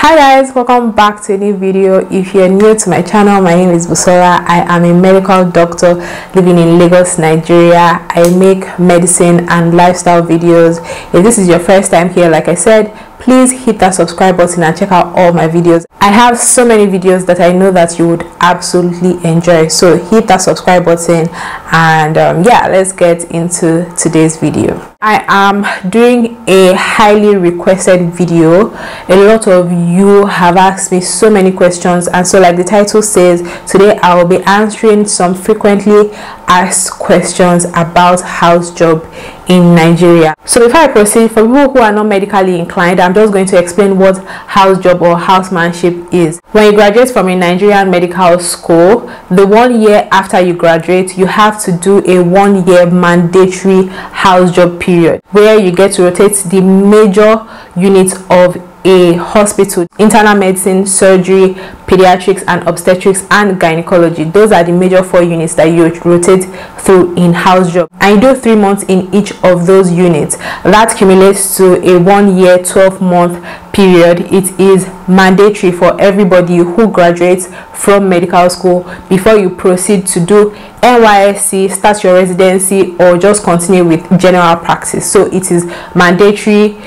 Hi guys, welcome back to a new video. If you're new to my channel, my name is Busola. I am a medical doctor living in Lagos, Nigeria. I make medicine and lifestyle videos. If this is your first time here, like I said, please hit that subscribe button and check out all my videos. I have so many videos that I know that you would absolutely enjoy, so hit that subscribe button and yeah, let's get into today's video. I am doing a highly requested video. A lot of you have asked me so many questions, and so like the title says, today I will be answering some frequently asked questions about house job in Nigeria. So before I proceed, for people who are not medically inclined, I'm just going to explain what house job or housemanship is. When you graduate from a Nigerian medical school, the 1 year after you graduate, you have to do a 1 year mandatory house job period where you get to rotate the major units of a hospital: internal medicine, surgery, pediatrics and obstetrics, and gynecology. Those are the major 4 units that you rotate through in house job, and you do 3 months in each of those units. That accumulates to a 1 year 12-month period. It is mandatory for everybody who graduates from medical school before you proceed to do NYSC, start your residency, or just continue with general practice. So it is mandatory.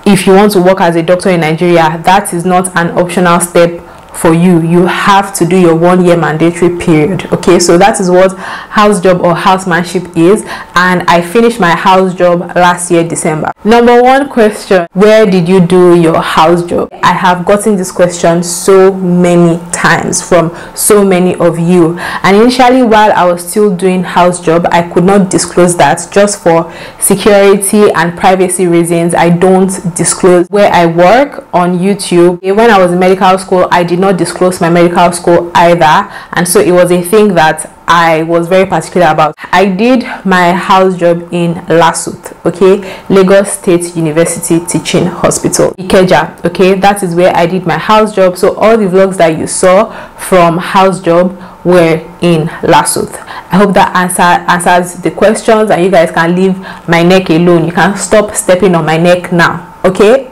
If you want to work as a doctor in Nigeria, that is not an optional step for you. You have to do your 1 year mandatory period. Okay, so that is what house job or housemanship is, and I finished my house job last year December. Number one question: where did you do your house job? I have gotten this question so many times from so many of you, and initially while I was still doing house job, I could not disclose that just for security and privacy reasons. I don't disclose where I work on YouTube. When I was in medical school, I did not disclose my medical school either, and so it was a thing that I was very particular about. I did my house job in LASUTH, okay, Lagos State University Teaching Hospital, Ikeja. Okay, that is where I did my house job. So all the vlogs that you saw from house job were in LASUTH. I hope that answers the questions, and you guys can leave my neck alone. You can stop stepping on my neck now, okay?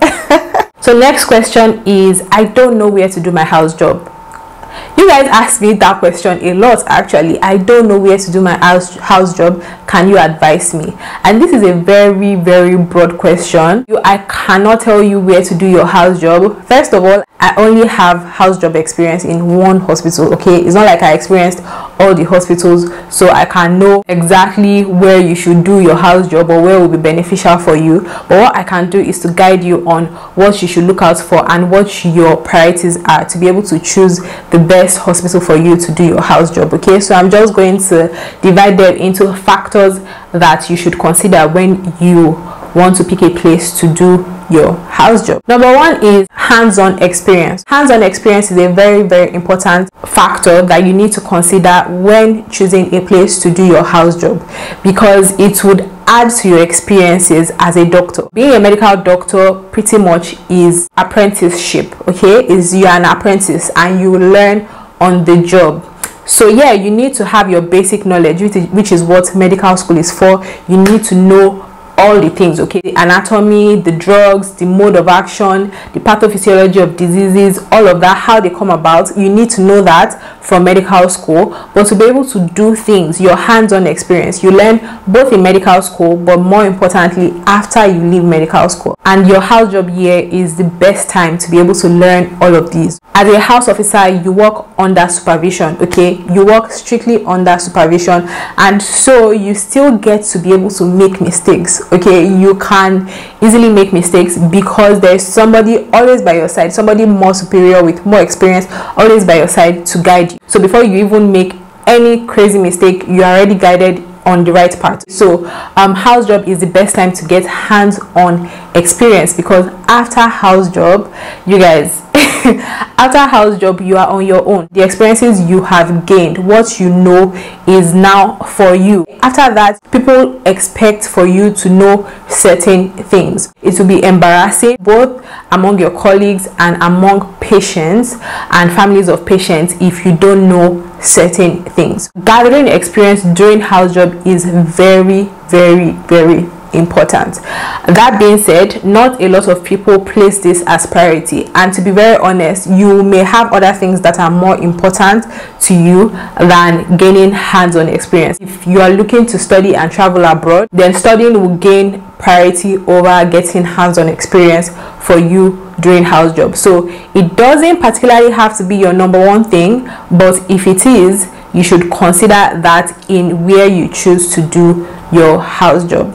So next question is, I don't know where to do my house job. You guys ask me that question a lot. Actually, I don't know where to do my house job. Can you advise me? And this is a very broad question. I cannot tell you where to do your house job. First of all, I only have house job experience in one hospital. Okay, it's not like I experienced all the hospitals, so I can know exactly where you should do your house job or where will be beneficial for you. But what I can do is to guide you on what you should look out for and what your priorities are to be able to choose the best hospital for you to do your house job. Okay, so I'm just going to divide them into factors that you should consider when you want to pick a place to do your house job. Number one is hands-on experience. Hands-on experience is a very important factor that you need to consider when choosing a place to do your house job, because it would add to your experiences as a doctor. Being a medical doctor pretty much is apprenticeship. Okay, is you're an apprentice and you learn on the job. So yeah, you need to have your basic knowledge, which is what medical school is for. You need to know all the things, okay, the anatomy, the drugs, the mode of action, the pathophysiology of diseases, all of that, how they come about. You need to know that from medical school. But to be able to do things, your hands-on experience, you learn both in medical school, but more importantly after you leave medical school. And your house job year is the best time to be able to learn all of these. As a house officer, you work under supervision. Okay, you work strictly under supervision, and so you still get to be able to make mistakes. Okay, you can easily make mistakes because there's somebody always by your side, somebody more superior with more experience always by your side to guide you. So before you even make any crazy mistake, you are already guided on the right path. So house job is the best time to get hands-on experience, because after house job, you guys after house job, you are on your own. The experiences you have gained, what you know, is now for you. After that, people expect for you to know certain things. It will be embarrassing both among your colleagues and among patients and families of patients if you don't know certain things. Gathering experience during house job is very important. That being said, not a lot of people place this as priority, and to be very honest, you may have other things that are more important to you than gaining hands-on experience. If you are looking to study and travel abroad, then studying will gain priority over getting hands-on experience for you during house job. So it doesn't particularly have to be your number one thing, but if it is, you should consider that in where you choose to do your house job.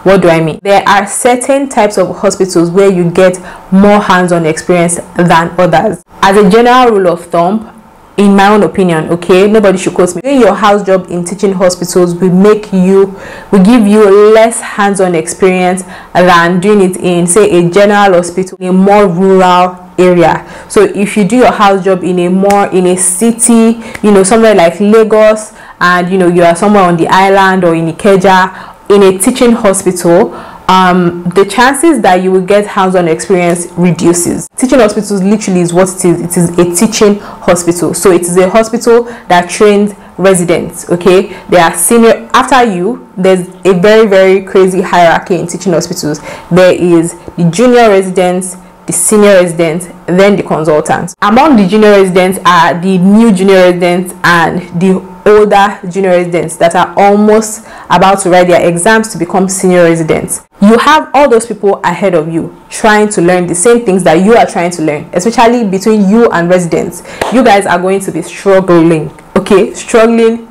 What do I mean? There are certain types of hospitals where you get more hands-on experience than others. As a general rule of thumb, in my own opinion, okay, nobody should quote me, doing your house job in teaching hospitals will give you less hands-on experience than doing it in, say, a general hospital in a more rural area. So if you do your house job in a city, somewhere like Lagos, and you are somewhere on the island or in Ikeja, in a teaching hospital, the chances that you will get hands-on experience reduces. Teaching hospitals literally is what it is. It is a teaching hospital. So it is a hospital that trains residents. Okay, they are senior. After you, there's a very, very crazy hierarchy in teaching hospitals. There is the junior residents, the senior residents, then the consultants. Among the junior residents are the new junior residents and the older junior residents that are almost about to write their exams to become senior residents. You have all those people ahead of you trying to learn the same things that you are trying to learn, especially between you and residents. You guys are going to be struggling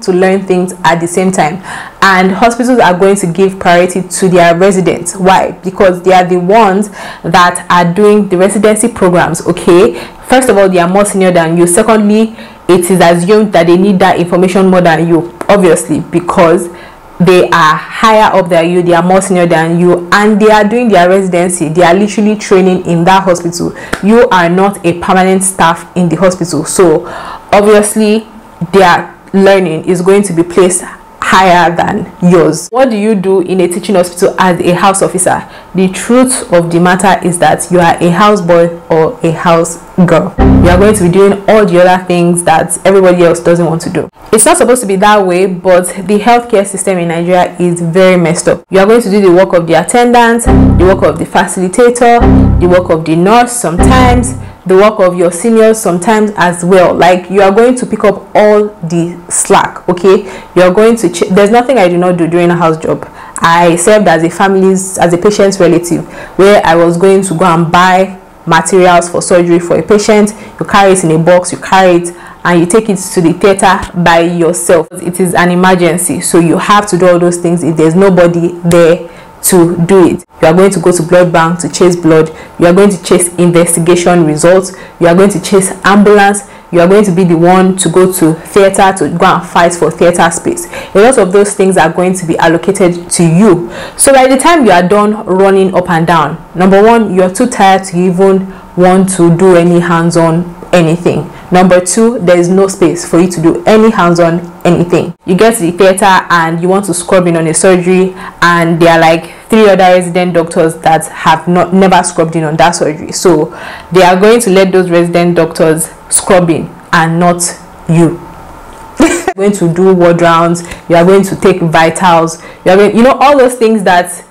to learn things at the same time, and hospitals are going to give priority to their residents. Why? Because they are the ones that are doing the residency programs. Okay, first of all, they are more senior than you. Secondly, it is assumed that they need that information more than you, obviously, because they are higher up than you, they are more senior than you, and they are doing their residency. They are literally training in that hospital. You are not a permanent staff in the hospital, so obviously their learning is going to be placed higher than yours. What do you do in a teaching hospital as a house officer? The truth of the matter is that you are a houseboy or a house girl. You are going to be doing all the other things that everybody else doesn't want to do. It's not supposed to be that way, but the healthcare system in Nigeria is very messed up. You are going to do the work of the attendant, the work of the facilitator, the work of the nurse sometimes, the work of your seniors sometimes as well. Like, you are going to pick up all the slack. Okay, you are going to there's nothing I do not do during a house job. I served as a patient's relative, where I was going to go and buy materials for surgery for a patient. You carry it in a box, you carry it and you take it to the theater by yourself. It is an emergency, so you have to do all those things if there's nobody there to do it. You are going to go to blood bank to chase blood. You are going to chase investigation results. You are going to chase ambulance. You are going to be the one to go to theater to go and fight for theater space. A lot of those things are going to be allocated to you. So by the time you are done running up and down, number one, you are too tired to even want to do any hands-on anything. Number two, there is no space for you to do any hands-on anything. You get to the theater and you want to scrub in on a surgery, and there are like 3 other resident doctors that have never scrubbed in on that surgery, so they are going to let those resident doctors scrub in and not you. You're going to do ward rounds, you are going to take vitals, you are going, all those things that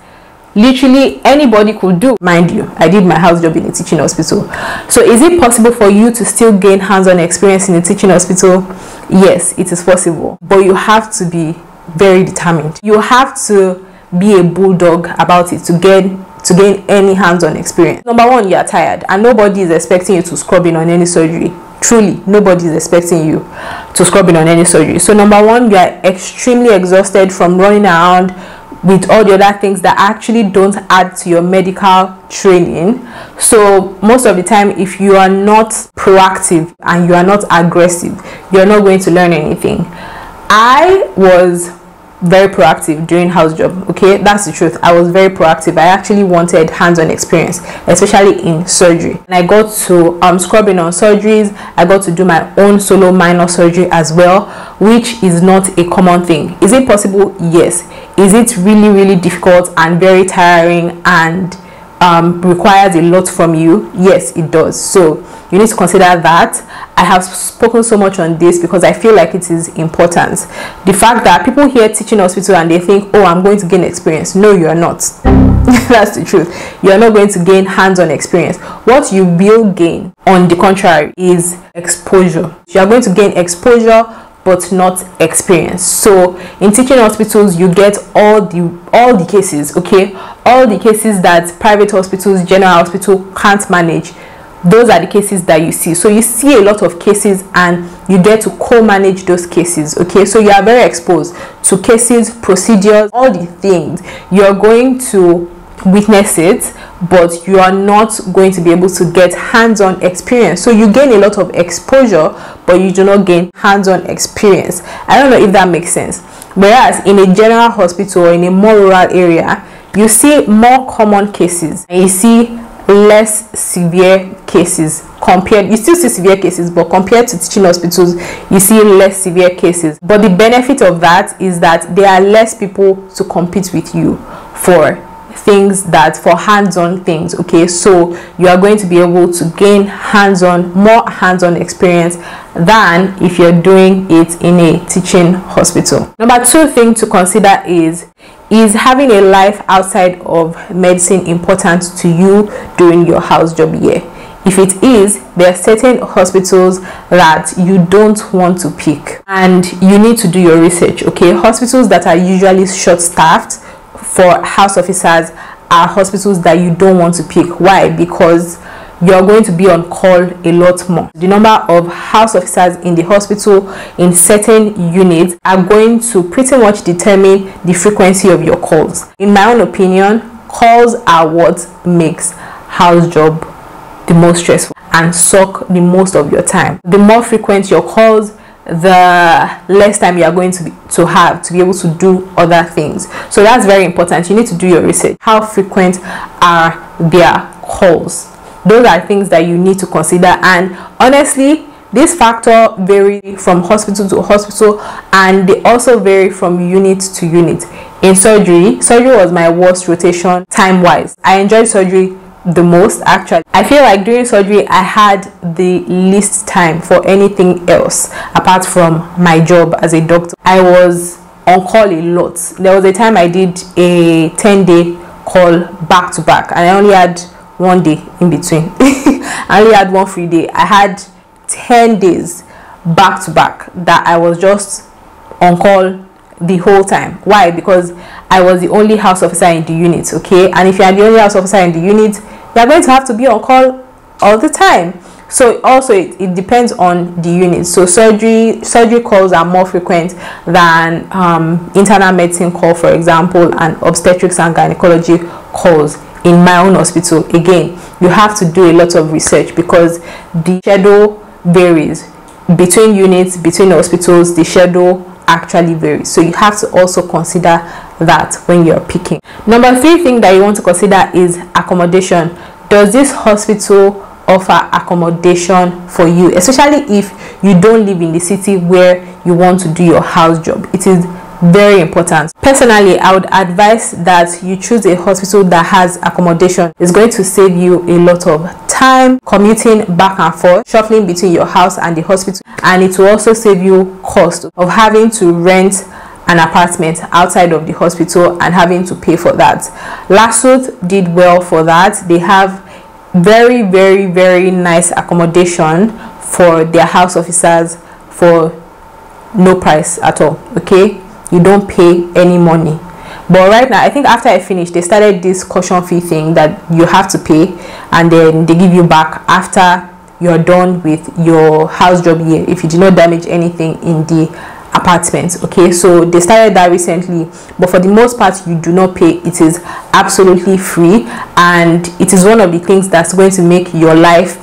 literally anybody could do. Mind you, I did my house job in a teaching hospital. So is it possible for you to still gain hands-on experience in a teaching hospital? Yes, it is possible, but you have to be very determined. You have to be a bulldog about it to gain any hands-on experience. Number one, you are tired and nobody is expecting you to scrub in on any surgery. Truly, nobody is expecting you to scrub in on any surgery. So number one, you are extremely exhausted from running around with all the other things that actually don't add to your medical training. So most of the time, if you are not proactive and you are not aggressive, you're not going to learn anything. I was very proactive during house job. Okay, that's the truth. I was very proactive. I actually wanted hands-on experience, especially in surgery, and I got to scrubbing on surgeries. I got to do my own solo minor surgery as well, which is not a common thing. Is it possible? Yes. Is it really, really difficult and very tiring and requires a lot from you. Yes, it does. So you need to consider that. I have spoken so much on this because I feel like it is important. The fact that people here teaching hospital and they think, oh, I'm going to gain experience. No, you are not. That's the truth. You are not going to gain hands-on experience. What you will gain, on the contrary, is exposure. You are going to gain exposure but not experience. So in teaching hospitals, you get all the cases, okay, all the cases that private hospitals, general hospital can't manage. Those are the cases that you see. So you see a lot of cases and you get to co-manage those cases, okay? So you are very exposed to cases, procedures, all the things. You're going to witness it, but you are not going to be able to get hands-on experience. So you gain a lot of exposure, but you do not gain hands-on experience. I don't know if that makes sense. Whereas in a general hospital or in a more rural area, you see more common cases and you see less severe cases compared. You still see severe cases, but compared to teaching hospitals, you see less severe cases. But the benefit of that is that there are less people to compete with you for things, that for hands-on things, okay? So you are going to be able to gain more hands-on experience than if you're doing it in a teaching hospital. Number 2 thing to consider is having a life outside of medicine important to you during your house job year? If it is, there are certain hospitals that you don't want to pick and you need to do your research, okay? Hospitals that are usually short-staffed for house officers are hospitals that you don't want to pick. Why? Because you're going to be on call a lot more. The number of house officers in the hospital in certain units are going to pretty much determine the frequency of your calls. In my own opinion, calls are what makes house job the most stressful and suck the most of your time. The more frequent your calls, the less time you are going to have to be able to do other things. So that's very important. You need to do your research. How frequent are their calls? Those are things that you need to consider, and honestly, this factor vary from hospital to hospital, and they also vary from unit to unit. In surgery was my worst rotation time wise. I enjoyed surgery the most. Actually, I feel like during surgery I had the least time for anything else apart from my job as a doctor. I was on call a lot. There was a time I did a 10-day call back to back, and I only had 1 day in between. I only had 1 free day. I had 10 days back to back that I was just on call the whole time. Why? Because I was the only house officer in the unit, okay? And if you are the only house officer in the unit, you are going to have to be on call all the time. So also it depends on the unit. So surgery calls are more frequent than internal medicine call, for example, and obstetrics and gynecology calls. In my own hospital, again, you have to do a lot of research because the schedule varies between units, between hospitals. The schedule actually varies, so you have to also consider that when you're picking. Number 3 thing that you want to consider is accommodation. Does this hospital offer accommodation for you, especially if you don't live in the city where you want to do your house job? It is very important. Personally, I would advise that you choose a hospital that has accommodation. It's going to save you a lot of time commuting back and forth, shuffling between your house and the hospital, and it will also save you cost of having to rent an apartment outside of the hospital and having to pay for that. Lasut did well for that. They have very, very, very nice accommodation for their house officers for no price at all, okay? You don't pay any money. But right now, I think after I finished, they started this caution fee thing that you have to pay, and then they give you back after you're done with your house job year if you did not damage anything in the apartment, okay? So they started that recently, but for the most part, you do not pay. It is absolutely free, and it is one of the things that's going to make your life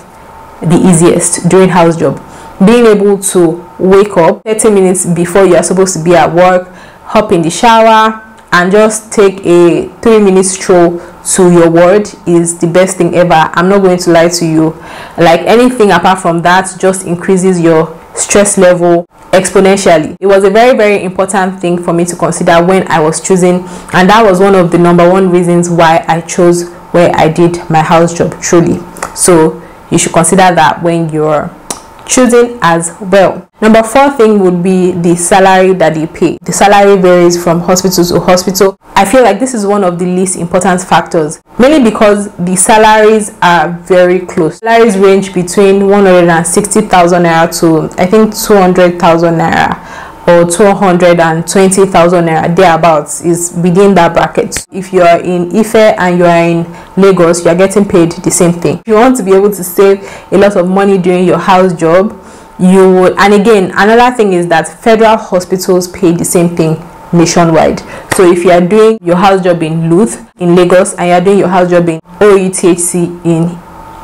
the easiest during house job. Being able to wake up 30 minutes before you are supposed to be at work, hop in the shower, and just take a 3-minute stroll to your ward is the best thing ever. I'm not going to lie to you. Like anything apart from that just increases your stress level exponentially. It was a very, very important thing for me to consider when I was choosing, and that was one of the number 1 reasons why I chose where I did my house job truly. So you should consider that when you're choosing as well. Number 4 thing would be the salary that they pay. The salary varies from hospital to hospital. I feel like this is one of the least important factors, mainly because the salaries are very close. Salaries range between 160,000 naira to I think 200,000 naira, or 220,000 naira, thereabouts, is within that bracket. If you are in Ife and you are in Lagos, you are getting paid the same thing. If you want to be able to save a lot of money during your house job, you would. And again, another thing is that federal hospitals pay the same thing nationwide. So if you are doing your house job in Luth in Lagos and you are doing your house job in OUTHC in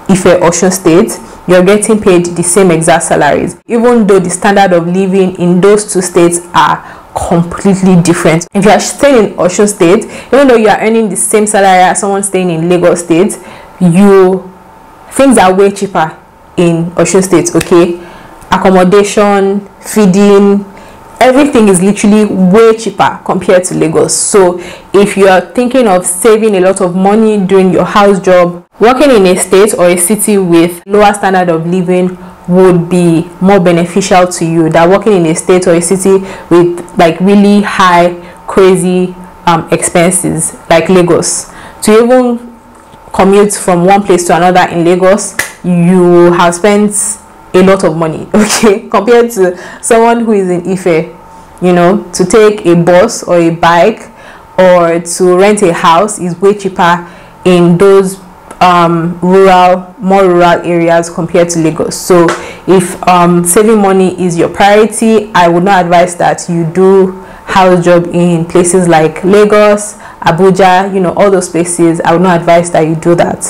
Ife, Osun State, you're getting paid the same exact salaries, even though the standard of living in those two states are completely different. If you are staying in Osun State, even though you are earning the same salary as someone staying in Lagos State, things are way cheaper in Osun State. Okay, accommodation, feeding, everything is literally way cheaper compared to Lagos. So if you are thinking of saving a lot of money during your house job, working in a state or a city with lower standard of living would be more beneficial to you than working in a state or a city with like really high, crazy expenses like Lagos. To even commute from one place to another in Lagos, you have spent a lot of money, okay, compared to someone who is in Ife. You know, to take a bus or a bike or to rent a house is way cheaper in those more rural areas compared to Lagos. So if saving money is your priority, I would not advise that you do house job in places like Lagos, Abuja, you know, all those places. I would not advise that you do that.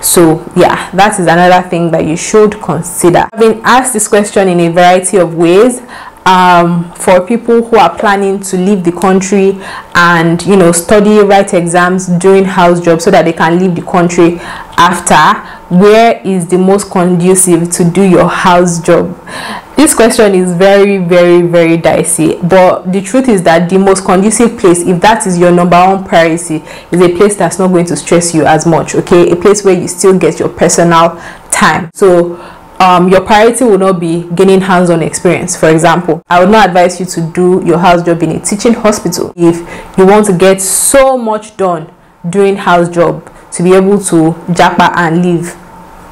So yeah, that is another thing that you should consider. I've been asked this question in a variety of ways. For people who are planning to leave the country and, you know, study, write exams during house job so that they can leave the country after, where is the most conducive to do your house job? This question is very, very, very dicey, but the truth is that the most conducive place, if that is your number one priority, is a place that's not going to stress you as much. Okay, a place where you still get your personal time. So your priority will not be gaining hands-on experience. For example, I would not advise you to do your house job in a teaching hospital if you want to get so much done during house job to be able to japa and leave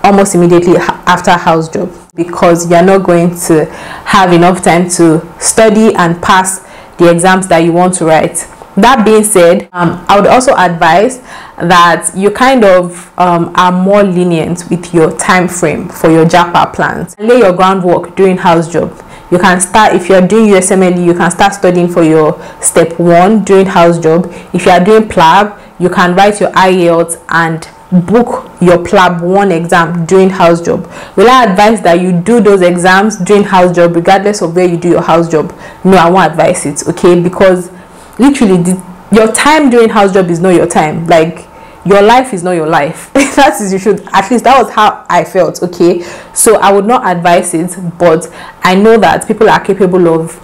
almost immediately after house job, because you're not going to have enough time to study and pass the exams that you want to write. That being said, I would also advise that you kind of are more lenient with your time frame for your JAPA plans. Lay your groundwork during house job. You can start, if you're doing USMLE, you can start studying for your step 1 during house job. If you are doing PLAB, you can write your IELTS and book your PLAB 1 exam during house job. Will I advise that you do those exams during house job regardless of where you do your house job? No, I won't advise it, okay? Because literally your time during house job is not your time. Like, your life is not your life. That is, you should, at least that was how I felt, okay? So I would not advise it, but I know that people are capable of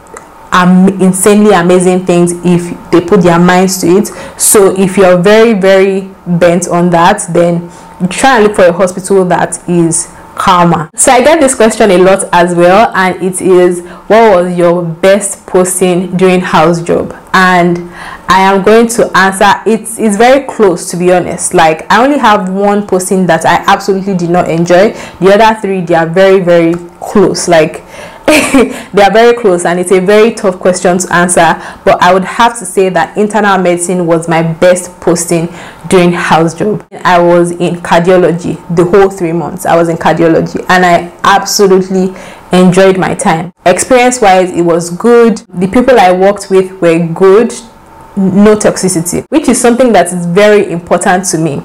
insanely amazing things if they put their minds to it. So if you're very, very bent on that, then try and look for a hospital that is calmer. So I get this question a lot as well, and it is, what was your best posting during house job? And I am going to answer, it's very close, to be honest. Like, I only have one posting that I absolutely did not enjoy. The other 3, they are very, very close. Like, they are very close, and it's a very tough question to answer, but I would have to say that internal medicine was my best posting during house job. I was in cardiology the whole 3 months. I was in cardiology and I absolutely enjoyed my time. Experience wise, it was good. The people I worked with were good, no toxicity, which is something that is very important to me.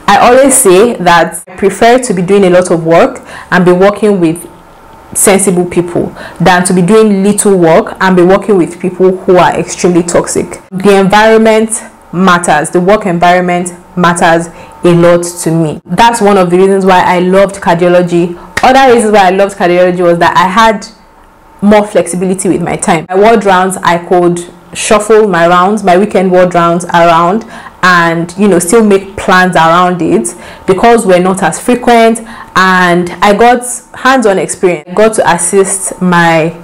I always say that I prefer to be doing a lot of work and be working with sensible people than to be doing little work and be working with people who are extremely toxic. The environment matters. The work environment matters a lot to me. That's one of the reasons why I loved cardiology. Other reasons why I loved cardiology was that I had more flexibility with my time. My ward rounds, I could shuffle my rounds, my weekend ward rounds around, and still make plans around it, because we're not as frequent. And I got hands-on experience. I got to assist my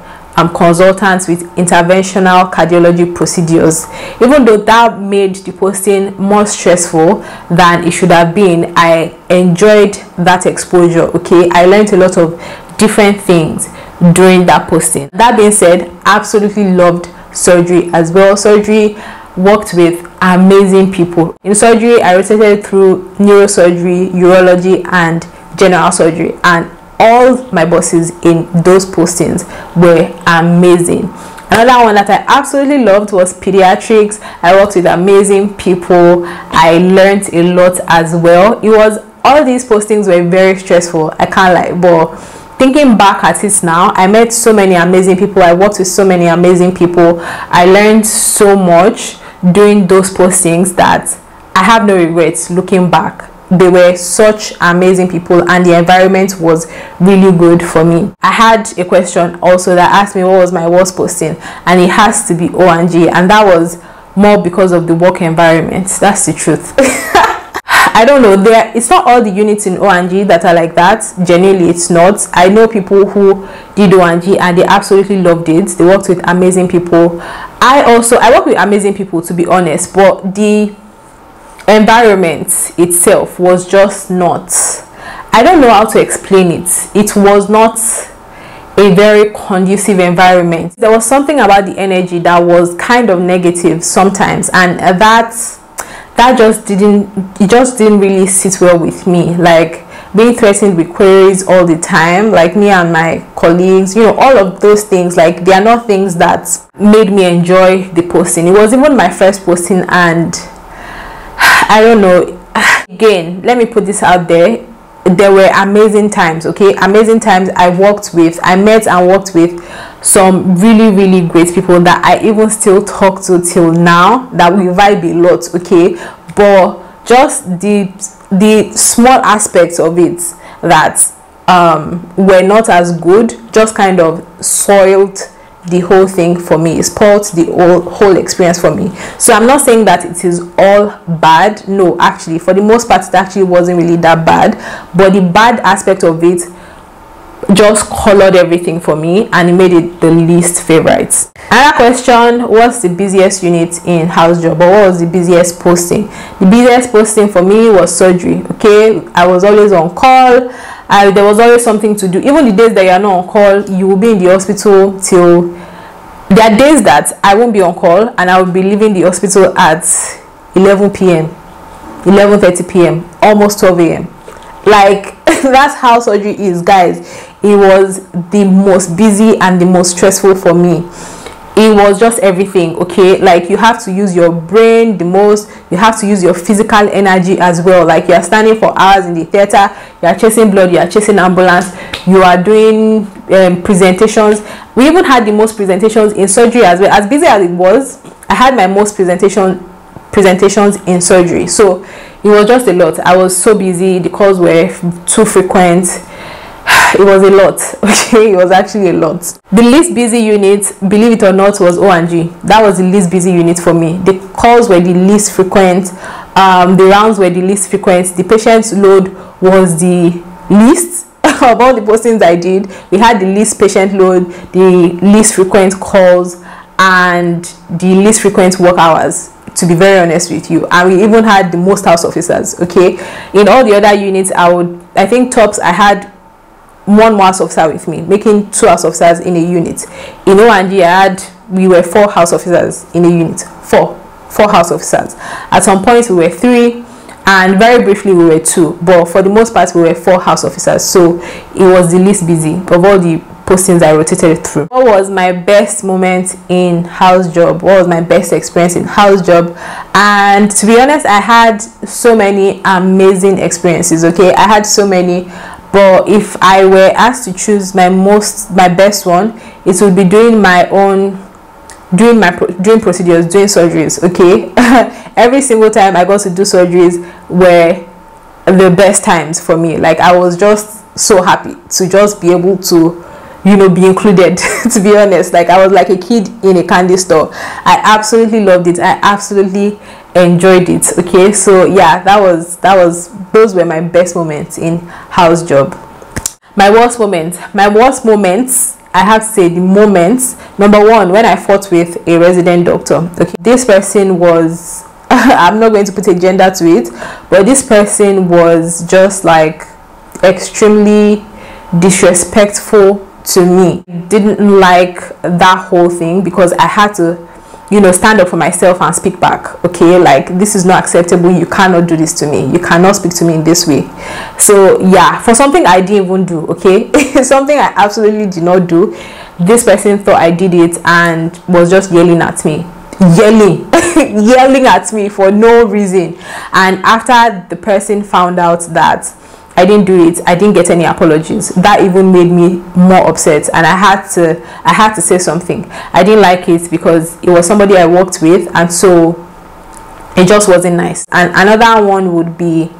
consultants with interventional cardiology procedures. Even though that made the posting more stressful than it should have been, I enjoyed that exposure. Okay, I learned a lot of different things during that posting. That being said, absolutely loved surgery as well. Surgery, worked with amazing people. In surgery, I rotated through neurosurgery, urology, and general surgery, and all my bosses in those postings were amazing. Another one that I absolutely loved was pediatrics. I worked with amazing people. I learned a lot as well. All these postings were very stressful, I can't lie, but thinking back at it now, I met so many amazing people. I worked with so many amazing people. I learned so much doing those postings that I have no regrets looking back. They were such amazing people, and the environment was really good for me. I had a question also that asked me what was my worst posting, and it has to be O&G, and that was more because of the work environment. That's the truth. I don't know, it's not all the units in O&G that are like that. Genuinely, it's not. I know people who did O&G and they absolutely loved it. They worked with amazing people. I work with amazing people, to be honest, but the environment itself was just not, I don't know how to explain it. It was not a very conducive environment. There was something about the energy that was kind of negative sometimes, and that just didn't really sit well with me. Like being threatened with queries all the time, like me and my colleagues, all of those things, like they are not things that made me enjoy the posting. It was even my first posting, and I don't know, again, let me put this out there. There were amazing times, okay? Amazing times. I met and worked with some really, really great people that I even still talk to till now, that we vibe a lot, okay? But just the small aspects of it that were not as good just kind of soiled the whole thing for me. It spoiled the whole experience for me. So I'm not saying that it is all bad. No, actually, for the most part, it actually wasn't really that bad, but the bad aspect of it just colored everything for me, and it made it the least favorite. Another question: what's the busiest unit in HOUSEJOB, or what was the busiest posting? The busiest posting for me was surgery. Okay, I was always on call. There was always something to do. Even the days that you are not on call, you will be in the hospital till, there are days that I won't be on call and I will be leaving the hospital at 11 p.m, 11:30 p.m, almost 12 a.m. Like, that's how surgery is, guys. It was the most busy and the most stressful for me. It was just everything, okay? Like, you have to use your brain the most. You have to use your physical energy as well. Like, you are standing for hours in the theater, you are chasing blood, you are chasing ambulance, you are doing presentations. We even had the most presentations in surgery as well. As busy as it was, I had my most presentations in surgery. So it was just a lot. I was so busy, the calls were too frequent. It was a lot, okay? It was actually a lot. The least busy unit, believe it or not, was O&G. That was the least busy unit for me. The calls were the least frequent, the rounds were the least frequent, the patient's load was the least of all the postings I did. We had the least patient load, the least frequent calls, and the least frequent work hours, to be very honest with you. And we even had the most house officers, okay? In all the other units, I think tops, I had one more house officer with me, making 2 house officers in a unit. In O&G, we were 4 house officers in a unit. Four house officers. At some point we were 3, and very briefly we were 2, but for the most part we were 4 house officers. So it was the least busy of all the postings I rotated through. What was my best moment in HOUSEJOB? What was my best experience in HOUSEJOB? And to be honest, I had so many amazing experiences, okay? I had so many. But if I were asked to choose my best one, it would be doing procedures, doing surgeries, okay? Every single time I got to do surgeries were the best times for me. Like, I was just so happy to just be able to, be included, to be honest. Like, I was like a kid in a candy store. I absolutely loved it. I absolutely enjoyed it. Okay, so yeah, those were my best moments in house job. My worst moments, I have to say the moments. Number one, when I fought with a resident doctor. Okay, this person was I'm not going to put a gender to it, but this person was just like extremely disrespectful to me. Didn't like that whole thing because I had to, you know, stand up for myself and speak back. Okay, like, this is not acceptable. You cannot do this to me. You cannot speak to me in this way. So yeah, for something I didn't even do, okay, something I absolutely did not do, this person thought I did it and was just yelling at me, yelling at me for no reason. And after the person found out that I didn't do it, I didn't get any apologies. That even made me more upset, and I had to say something. I didn't like it because it was somebody I worked with, and so it just wasn't nice. And another one would be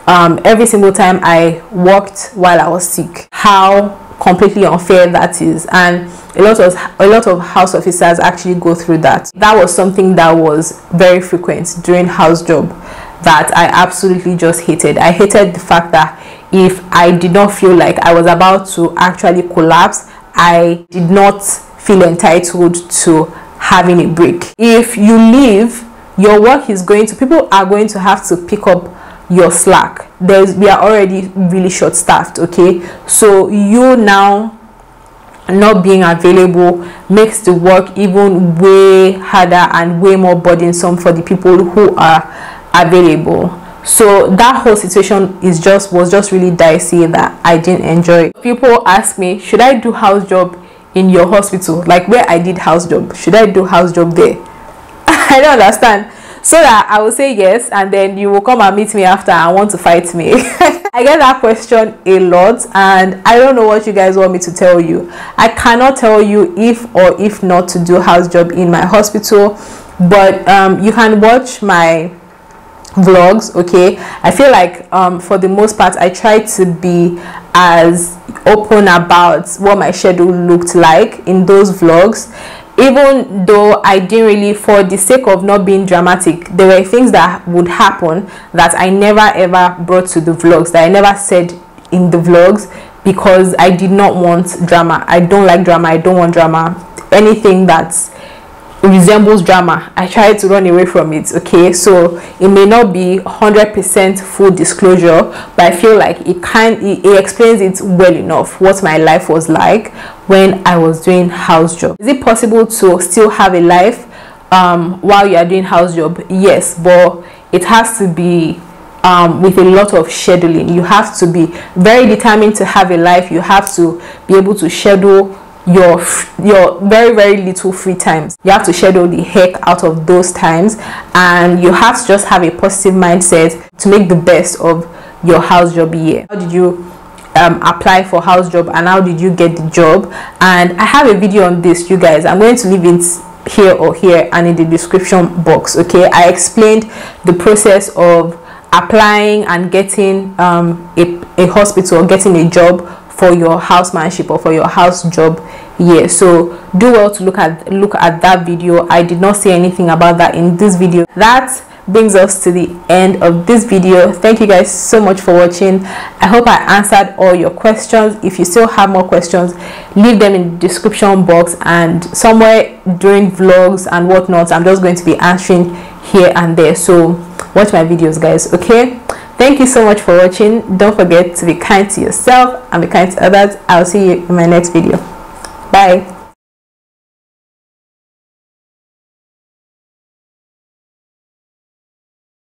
every single time I worked while I was sick. How completely unfair that is, and a lot of house officers actually go through that. That was something that was very frequent during house job that I absolutely just hated. I hated the fact that if I did not feel like I was about to actually collapse, I did not feel entitled to having a break. If you leave, your work is going to, people are going to have to pick up your slack. We are already really short staffed. Okay, so you now not being available makes the work even way harder and way more burdensome for the people who are available. So that whole situation was just really dicey that I didn't enjoy. People ask me, should I do house job in your hospital, like where I did house job? Should I do house job there? I don't understand. So that I will say yes, and then you will come and meet me after and want to fight me. I get that question a lot, and I don't know what you guys want me to tell you. I cannot tell you if or if not to do house job in my hospital, but you can watch my vlogs. Okay, I feel like for the most part I try to be as open about what my schedule looked like in those vlogs, even though I didn't really, for the sake of not being dramatic, there were things that would happen that I never ever brought to the vlogs, that I never said in the vlogs, because I did not want drama. I don't like drama. I don't want drama. Anything that's resembles drama, I try to run away from it. Okay, so it may not be 100% full disclosure, but I feel like it explains it well enough what my life was like when I was doing house job. Is it possible to still have a life while you are doing house job? Yes, but it has to be with a lot of scheduling. You have to be very determined to have a life. You have to be able to schedule your very, very little free times. You have to schedule the heck out of those times, and you have to just have a positive mindset to make the best of your house job year. How did you apply for house job, and how did you get the job? And I have a video on this, you guys. I'm going to leave it here or here and in the description box. Okay, I explained the process of applying and getting a hospital, getting a job for your housemanship or for your house job. Yeah, so do well to look at that video. I did not say anything about that in this video. That brings us to the end of this video. Thank you guys so much for watching. I hope I answered all your questions. If you still have more questions, leave them in the description box, and somewhere during vlogs and whatnot, I'm just going to be answering here and there. So watch my videos, guys. Okay, thank you so much for watching. Don't forget to be kind to yourself and be kind to others. I'll see you in my next video. Bye.